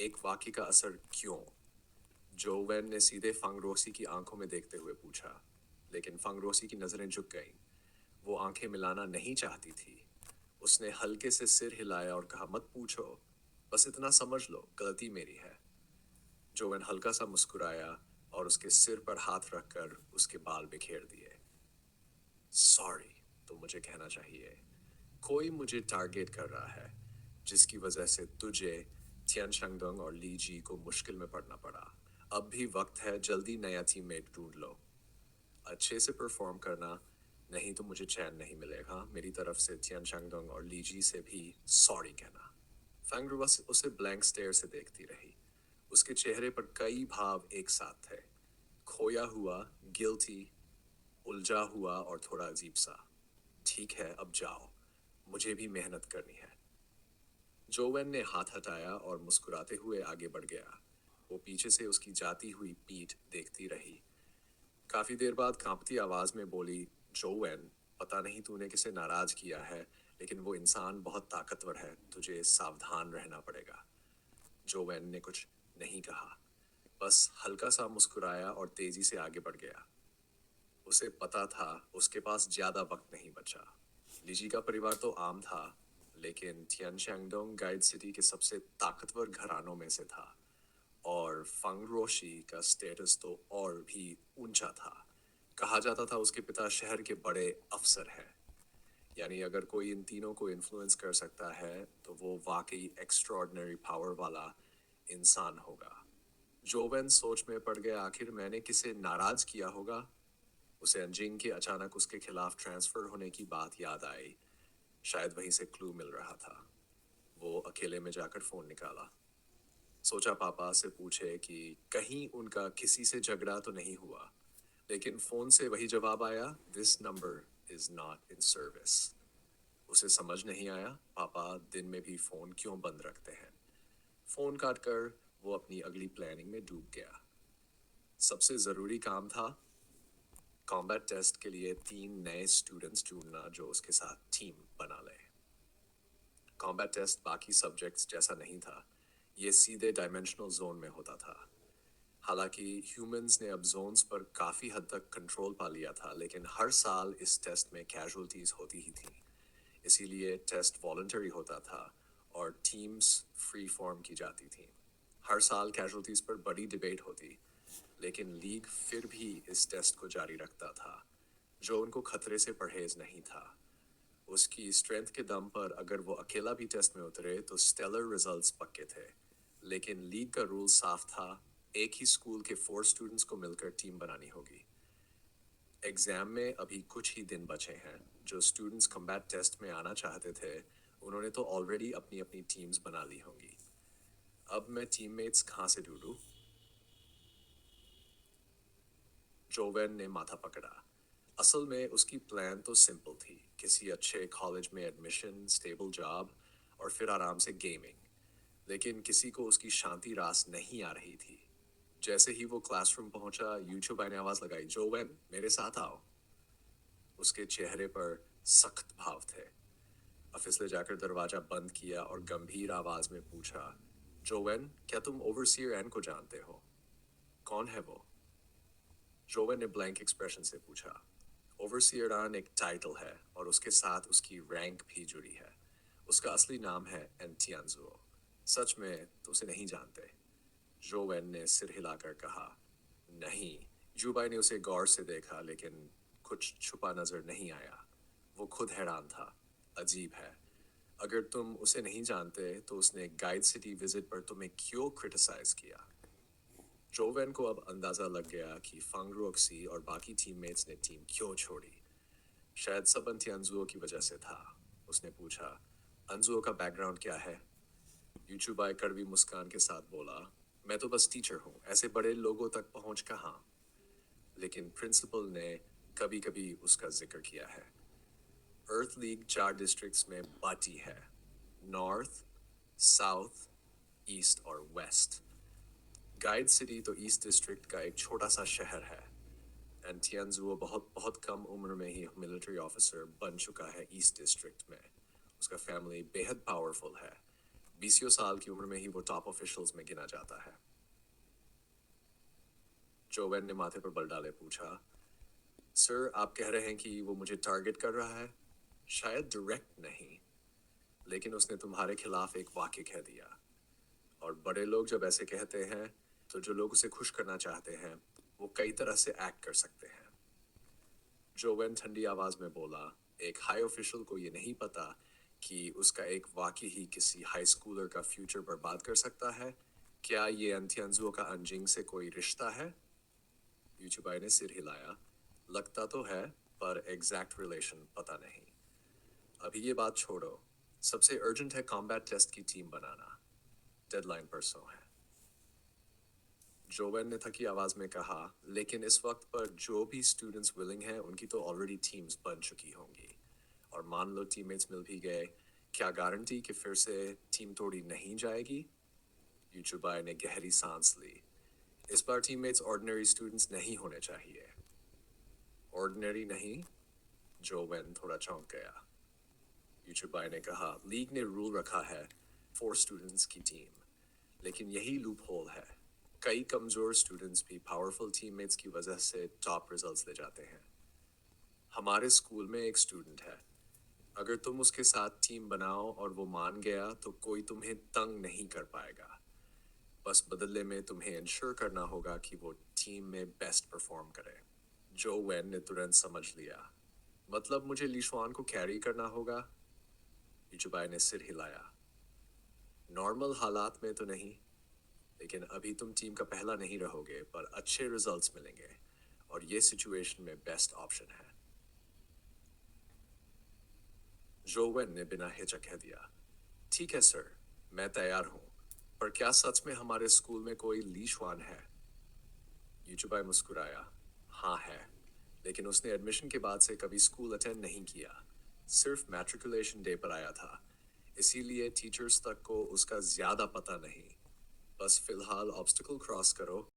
एक वाक्य का असर क्यों? जो वैन ने सीधे फंगरोसी की आंखों में देखते हुए पूछा, लेकिन फंगरोसी की नजरें झुक गईं। वो आंखें मिलाना नहीं चाहती थी। उसने हल्के से सिर हिलाया और कहा, मत पूछो, बस इतना समझ लो, गलती मेरी है। जोवेन हल्का सा मुस्कुराया और उसके सिर पर हाथ रखकर उसके बाल बिखेर दिए। सॉरी, तो मुझे कहना चाहिए। कोई मुझे टारगेट कर रहा है, जिसकी वजह से तुझे, थियन शंगदोंग और ली जी को मुश्किल में पड़ना पड़ा। अब भी वक्त है, जल्दी नया टीममेट ढूंढ लो। अच्छे से परफॉर्म करना, नहीं तो मुझे चैन नहीं मिलेगा। मेरी तरफ से थियन शंगदोंग और ली जी से भी सॉरी कहना। फैंग बस उसे ब्लैंक स्टेयर से देखती रही। उसके चेहरे पर कई भाव एक साथ थे। खोया हुआ, गिल्टी, उलझा हुआ और थोड़ा अजीब सा। ठीक है, अब जाओ, मुझे भी मेहनत करनी है। जोवेन ने हाथ हटाया और मुस्कुराते हुए आगे बढ़ गया। वो पीछे से उसकी जाती हुई पीठ देखती रही। काफी देर बाद कांपती आवाज में बोली, जोवेन, पता नहीं तूने किसे नाराज किया है, लेकिन वो इंसान बहुत ताकतवर है, तुझे सावधान रहना पड़ेगा। जोवेन ने कुछ नहीं कहा, बस हल्का सा मुस्कुराया और तेजी से आगे बढ़ गया। उसे पता था उसके पास ज्यादा वक्त नहीं बचा। लीजी का परिवार तो आम था, लेकिन थियन शैंगडोंग गाइड सिटी के सबसे ताकतवर घरानों में से था, और फंग रोशी का स्टेटस तो और भी ऊंचा था। कहा जाता था उसके पिता शहर के बड़े अफसर हैं। यानी अगर कोई इन तीनों को इन्फ्लुएंस कर सकता है, तो वो वाकई एक्स्ट्रॉर्डिनरी पावर वाला इंसान होगा। जोवेन सोच में पड़ गया, आखिर मैंने किसे नाराज किया होगा। उसे अंजिंग के अचानक उसके खिलाफ ट्रांसफर होने की बात याद आई। शायद वहीं से क्लू मिल रहा था। वो अकेले में जाकर फोन निकाला। सोचा पापा से पूछे कि कहीं उनका किसी से झगड़ा तो नहीं हुआ, लेकिन फोन से वही जवाब आया, this number is not in service. उसे समझ नहीं आया पापा दिन में भी फोन क्यों बंद रखते हैं। फोन काटकर वो अपनी अगली प्लानिंग में डूब गया। सबसे जरूरी काम था कॉम्बैट टेस्ट के लिए 3 नए स्टूडेंट्स ढूंढना जो उसके साथ टीम बना ले। कॉम्बैट टेस्ट बाकी सब्जेक्ट्स जैसा नहीं था। ये सीधे डायमेंशनल जोन में होता था। हालांकि ह्यूमंस ने अब जोन्स पर काफी हद तक कंट्रोल पा लिया था, लेकिन हर साल इस टेस्ट में कैजुअल्टीज होती ही थी। इसीलिए टेस्ट वॉलंटरी होता था और टीम्स फ्री फॉर्म की जाती थी। हर साल कैजुअल्टीज पर बड़ी डिबेट होती, लेकिन लीग फिर भी इस टेस्ट को जारी रखता था, जो उनको खतरे से परहेज नहीं था। उसकी स्ट्रेंथ के दम पर अगर वो अकेला भी टेस्ट में उतरे तो स्टेलर रिजल्ट्स पक्के थे। लेकिन लीग का रूल साफ था, एक ही स्कूल के 4 स्टूडेंट्स को मिलकर टीम बनानी होगी। एग्जाम में अभी कुछ ही दिन बचे हैं। जो स्टूडेंट्स कॉम्बैट टेस्ट में आना चाहते थे, उन्होंने तो ऑलरेडी अपनी अपनी टीम्स बना ली होंगी। अब मैं टीममेट्स कहाँ से ढूंढूं? जोवेन ने माथा पकड़ा। असल में उसकी प्लान तो सिंपल थी, किसी अच्छे कॉलेज में एडमिशन, स्टेबल जॉब और फिर आराम से गेमिंग। लेकिन किसी को उसकी शांति रास नहीं आ रही थी। जैसे ही वो क्लासरूम पहुंचा, यूट्यूब ने आवाज लगाई, जोवेन, मेरे साथ आओ। उसके चेहरे पर सख्त भाव थे। ऑफिस ले जाकर दरवाजा बंद किया और गंभीर आवाज में पूछा, जोवेन, क्या तुम ओवरसीयर एन को जानते हो? कौन है वो? जोवेन ने ब्लैंक एक्सप्रेशन से पूछा। ओवरसीयर एन एक टाइटल है और उसके साथ उसकी रैंक भी जुड़ी है। उसका असली नाम है एंटियानजुओ। सच में तो उसे नहीं जानते? जोवेन ने सिर हिलाकर कहा, नहीं। जुबाई ने उसे गौर से देखा, लेकिन कुछ छुपा नजर नहीं आया। वो खुद हैरान था। अजीब है, अगर तुम उसे नहीं जानते तो उसने गाइड सिटी विजिट पर तुम्हें क्यों क्रिटिसाइज किया? जोवेन को अब अंदाजा लग गया कि फंग रोक्सी और बाकी टीममेट्स ने टीम क्यों छोड़ी। शायद सब अंजुओ की वजह से था। उसने पूछा, अंजुओ का बैकग्राउंड क्या है? यूचुबाई कड़वी मुस्कान के साथ बोला, मैं तो बस टीचर हूँ, ऐसे बड़े लोगों तक पहुंच कहाँ। लेकिन प्रिंसिपल ने कभी कभी उसका जिक्र किया है। अर्थ लीग 4 डिस्ट्रिक्ट्स में बांटी है, नॉर्थ, साउथ, ईस्ट और वेस्ट। गाइड सिटी तो ईस्ट डिस्ट्रिक्ट का एक छोटा सा शहर है। एंटियानजुओ बहुत बहुत कम उम्र में ही मिलिट्री ऑफिसर बन चुका है ईस्ट डिस्ट्रिक्ट में। उसका फैमिली बेहद पावरफुल है। 20 साल की उम्र में ही वो टॉप ऑफिशियल्स में गिना जाता है। जोवेन ने माथे पर बल डाले पूछा, सर आप कह रहे हैं कि वो मुझे टारगेट कर रहा है? शायद डायरेक्ट नहीं, लेकिन उसने तुम्हारे खिलाफ एक वाक्य कह दिया, और बड़े लोग जब ऐसे कहते हैं तो जो लोग उसे खुश करना चाहते हैं वो कई तरह से एक्ट कर सकते हैं। जोवेन ठंडी आवाज में बोला, एक हाई ऑफिशियल को ये नहीं पता कि उसका एक वाक्य ही किसी हाई स्कूलर का फ्यूचर बर्बाद कर सकता है। क्या ये अंथियंजुओ का अंजिंग से कोई रिश्ता है? यूचुबाई ने सिर हिलाया, लगता तो है, पर एग्जैक्ट रिलेशन पता नहीं। अभी ये बात छोड़ो, सबसे अर्जेंट है कॉम्बैट टेस्ट की टीम बनाना, डेडलाइन परसों है। जोवेन ने थकी आवाज में कहा, लेकिन इस वक्त पर जो भी स्टूडेंट्स विलिंग हैं उनकी तो ऑलरेडी टीम्स बन चुकी होंगी, और मान लो टीममेट्स मिल भी गए, क्या गारंटी कि फिर से टीम तोड़ी नहीं जाएगी? यूचुबाई ने गहरी सांस ली। इस बार टीममेट्स ऑर्डिनरी स्टूडेंट्स नहीं होने चाहिए। ऑर्डिनरी नहीं? जोवेन थोड़ा चौंक गया। यूचुबाई ने कहा, लीग ने रूल रखा है 4 स्टूडेंट्स की टीम, लेकिन यही लूप होल है। कई कमजोर स्टूडेंट्स भी पावरफुल टीममेट्स की वजह से टॉप रिजल्ट्स ले जाते हैं। हमारे स्कूल में एक स्टूडेंट है, अगर तुम उसके साथ टीम बनाओ और वो मान गया तो कोई तुम्हें तंग नहीं कर पाएगा। बस बदले में तुम्हें इंश्योर करना होगा कि वो टीम में बेस्ट परफॉर्म करे। जो वैन ने तुरंत समझ लिया, मतलब मुझे लीशुआन को कैरी करना होगा? यूचुबाई ने सिर हिलाया, नॉर्मल हालात में तो नहीं, लेकिन अभी तुम टीम का पहला नहीं रहोगे, पर अच्छे रिजल्ट्स मिलेंगे, और ये सिचुएशन में बेस्ट ऑप्शन है। जोवेन ने बिना हिचक कह दिया, ठीक है सर, मैं तैयार हूँ, पर क्या सच में हमारे स्कूल में कोई लीशवान है? यूचुबाई मुस्कुराया, हाँ है, लेकिन उसने एडमिशन के बाद से कभी स्कूल अटेंड नहीं किया, सिर्फ मैट्रिकुलेशन डे पर आया था, इसीलिए टीचर्स तक को उसका ज्यादा पता नहीं। बस फिलहाल ऑब्स्टिकल क्रॉस करो